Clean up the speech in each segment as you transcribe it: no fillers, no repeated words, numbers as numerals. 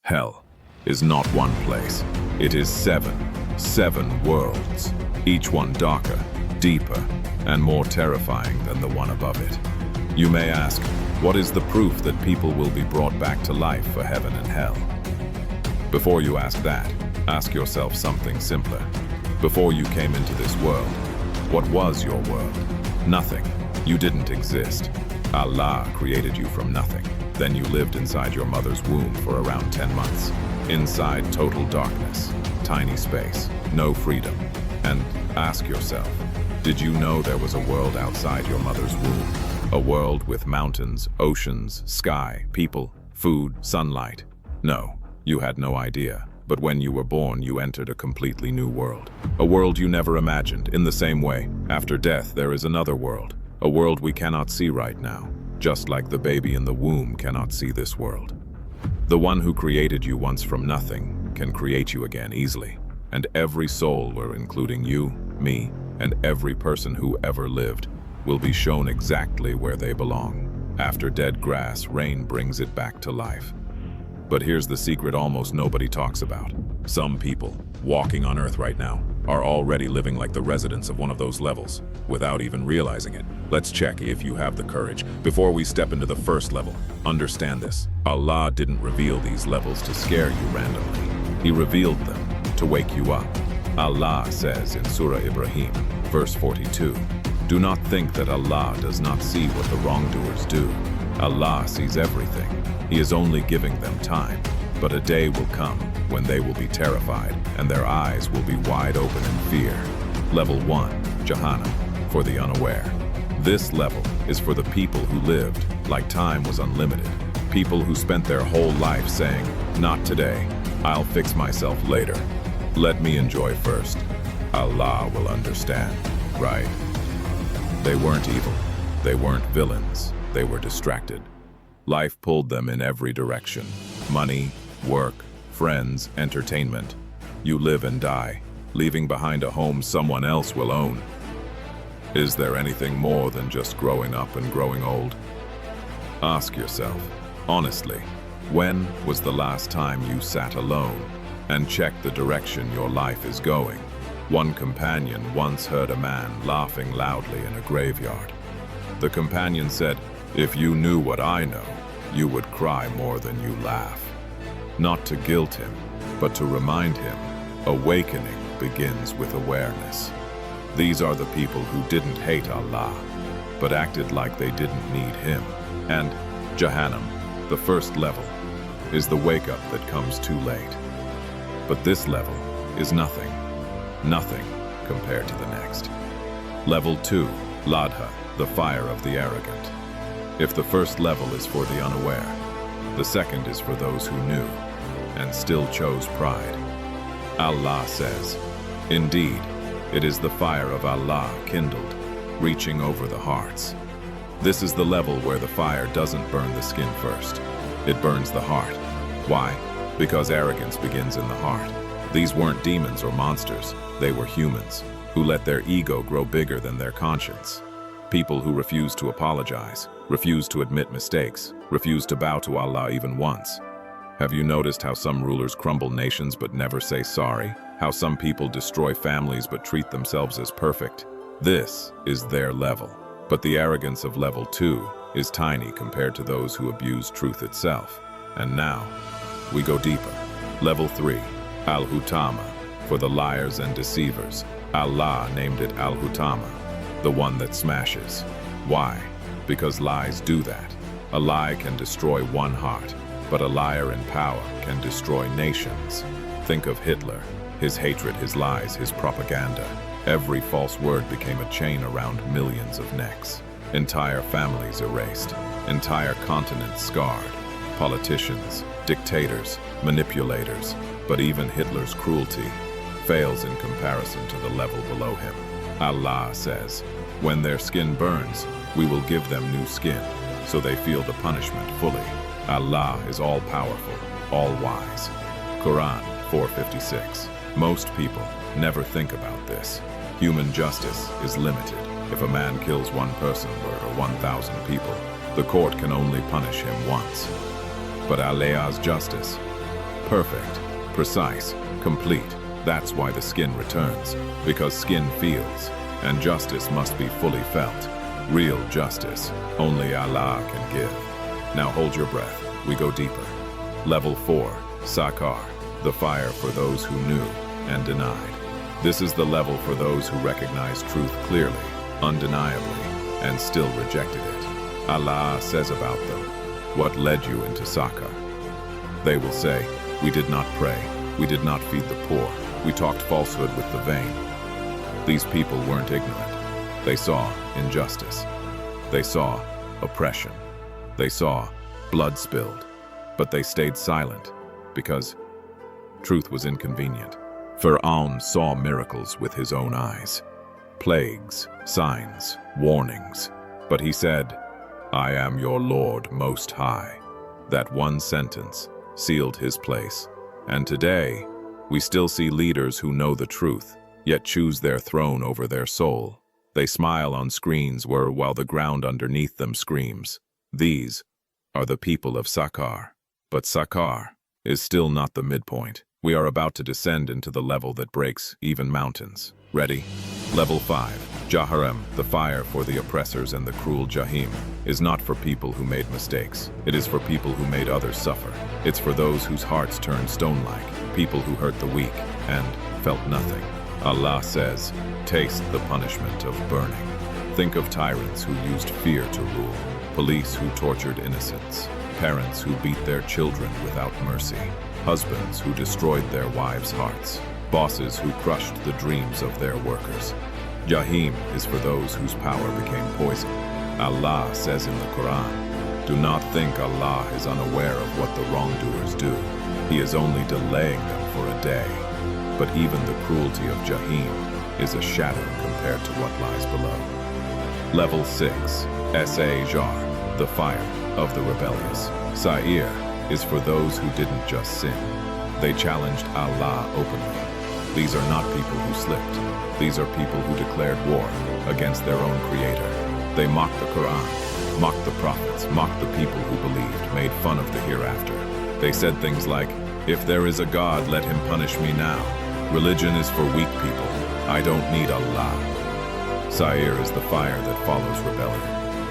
Hell is not one place. It is seven worlds, each one darker, deeper, and more terrifying than the one above it. You may ask, what is the proof that people will be brought back to life for heaven and hell? Before you ask that, ask yourself something simpler. Before you came into this world, what was your world? Nothing. You didn't exist. Allah created you from nothing. Then you lived inside your mother's womb for around 10 months. Inside total darkness, tiny space, no freedom. And ask yourself, did you know there was a world outside your mother's womb? A world with mountains, oceans, sky, people, food, sunlight? No, you had no idea. But when you were born, you entered a completely new world. A world you never imagined. In the same way, after death, there is another world. A world we cannot see right now. Just like the baby in the womb cannot see this world. The one who created you once from nothing can create you again easily. And every soul, including you, me, and every person who ever lived, will be shown exactly where they belong. After dead grass, rain brings it back to life. But here's the secret almost nobody talks about. Some people, walking on Earth right now, are already living like the residents of one of those levels, without even realizing it. Let's check if you have the courage. Before we step into the first level, understand this. Allah didn't reveal these levels to scare you randomly. He revealed them to wake you up. Allah says in Surah Ibrahim, verse 42, "Do not think that Allah does not see what the wrongdoers do. Allah sees everything. He is only giving them time. But a day will come when they will be terrified and their eyes will be wide open in fear." Level 1, Jahannam, for the unaware. This level is for the people who lived like time was unlimited. People who spent their whole life saying, "Not today, I'll fix myself later. Let me enjoy first. Allah will understand," right? They weren't evil. They weren't villains. They were distracted. Life pulled them in every direction. Money, work, friends, entertainment. You live and die, leaving behind a home someone else will own. Is there anything more than just growing up and growing old? Ask yourself, honestly, when was the last time you sat alone and checked the direction your life is going? One companion once heard a man laughing loudly in a graveyard. The companion said, "If you knew what I know, you would cry more than you laugh." Not to guilt him, but to remind him, awakening begins with awareness. These are the people who didn't hate Allah, but acted like they didn't need Him. And Jahannam, the first level, is the wake-up that comes too late. But this level is nothing compared to the next. Level 2, Ladha, the fire of the arrogant. If the first level is for the unaware, the second is for those who knew and still chose pride. Allah says, "Indeed, it is the fire of Allah kindled, reaching over the hearts." This is the level where the fire doesn't burn the skin first. It burns the heart. Why? Because arrogance begins in the heart. These weren't demons or monsters. They were humans who let their ego grow bigger than their conscience. People who refuse to apologize, refuse to admit mistakes, refuse to bow to Allah even once. Have you noticed how some rulers crumble nations but never say sorry? How some people destroy families but treat themselves as perfect? This is their level. But the arrogance of level 2 is tiny compared to those who abuse truth itself. And now, we go deeper. Level 3, Al-Hutama, for the liars and deceivers. Allah named it Al-Hutama, the one that smashes. Why? Because lies do that. A lie can destroy one heart, but a liar in power can destroy nations. Think of Hitler, his hatred, his lies, his propaganda. Every false word became a chain around millions of necks. Entire families erased, entire continents scarred. Politicians, dictators, manipulators. But even Hitler's cruelty fails in comparison to the level below him. Allah says, "When their skin burns, we will give them new skin, so they feel the punishment fully." Allah is all-powerful, all-wise. Quran 4:56. Most people never think about this. Human justice is limited. If a man kills one person or 1,000 people, the court can only punish him once. But Allah's justice Perfect, precise, complete. That's why the skin returns, because skin feels, and justice must be fully felt. Real justice, only Allah can give. Now hold your breath, we go deeper. Level 4, Sakar, the fire for those who knew and denied. This is the level for those who recognize truth clearly, undeniably, and still rejected it. Allah says about them, "What led you into Sakar?" They will say, "We did not pray, we did not feed the poor, we talked falsehood with the vain." These people weren't ignorant. They saw injustice. They saw oppression. They saw blood spilled. But they stayed silent because truth was inconvenient. Fir'aun saw miracles with his own eyes. Plagues, signs, warnings. But he said, "I am your Lord Most High." That one sentence sealed his place. And today, we still see leaders who know the truth, yet choose their throne over their soul. They smile on screens while the ground underneath them screams. These are the people of Sakar. But Sakar is still not the midpoint. We are about to descend into the level that breaks even mountains. Ready? Level 5, Jahannam, the fire for the oppressors and the cruel Jahim, is not for people who made mistakes. It is for people who made others suffer. It's for those whose hearts turned stone-like, people who hurt the weak and felt nothing. Allah says, "Taste the punishment of burning." Think of tyrants who used fear to rule, police who tortured innocents, parents who beat their children without mercy, husbands who destroyed their wives' hearts, bosses who crushed the dreams of their workers. Jahim is for those whose power became poison. Allah says in the Quran, "Do not think Allah is unaware of what the wrongdoers do. He is only delaying them for a day." But even the cruelty of Jahim is a shadow compared to what lies below. Level 6, Jar, the fire of the rebellious. Sa'ir is for those who didn't just sin. They challenged Allah openly. These are not people who slipped. These are people who declared war against their own creator. They mocked the Quran, mocked the prophets, mocked the people who believed, made fun of the hereafter. They said things like, "If there is a God, let him punish me now. Religion is for weak people. I don't need Allah." Sa'ir is the fire that follows rebellion.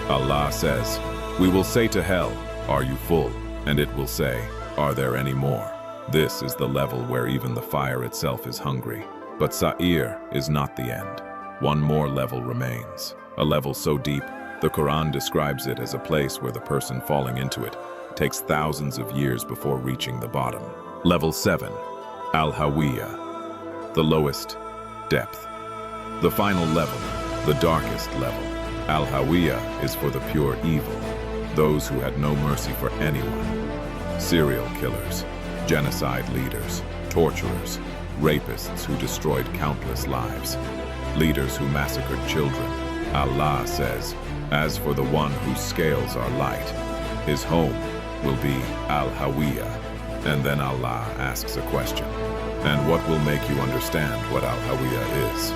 Allah says, "We will say to hell, 'Are you full?' And it will say, 'Are there any more?'" This is the level where even the fire itself is hungry. But Sa'ir is not the end. One more level remains. A level so deep, the Quran describes it as a place where the person falling into it takes thousands of years before reaching the bottom. Level 7, Al-Hawiyah, the lowest depth. The final level, the darkest level. Al-Hawiyah is for the pure evil, those who had no mercy for anyone. Serial killers, genocide leaders, torturers, rapists who destroyed countless lives, leaders who massacred children. Allah says, "As for the one whose scales are light, his home will be Al-Hawiyah." And then Allah asks a question. And what will make you understand what Al-Hawiyah is?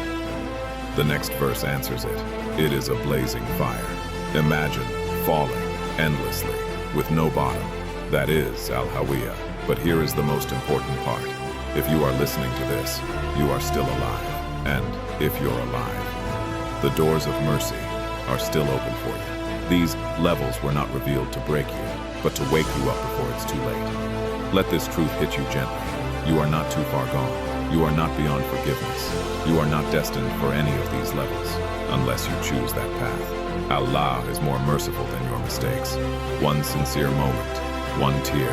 The next verse answers it. It is a blazing fire. Imagine falling endlessly with no bottom. That is Al-Hawiyah. But here is the most important part. If you are listening to this, you are still alive. And if you're alive, the doors of mercy are still open for you. These levels were not revealed to break you, but to wake you up before it's too late. Let this truth hit you gently. You are not too far gone. You are not beyond forgiveness. You are not destined for any of these levels, unless you choose that path. Allah is more merciful than your mistakes. One sincere moment, one tear,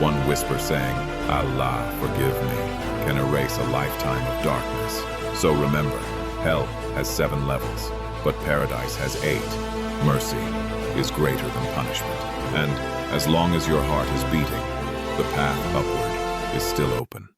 one whisper saying, "Allah, forgive me," can erase a lifetime of darkness. So remember, hell has 7 levels, but paradise has 8. Mercy is greater than punishment. And as long as your heart is beating, the path upward is still open.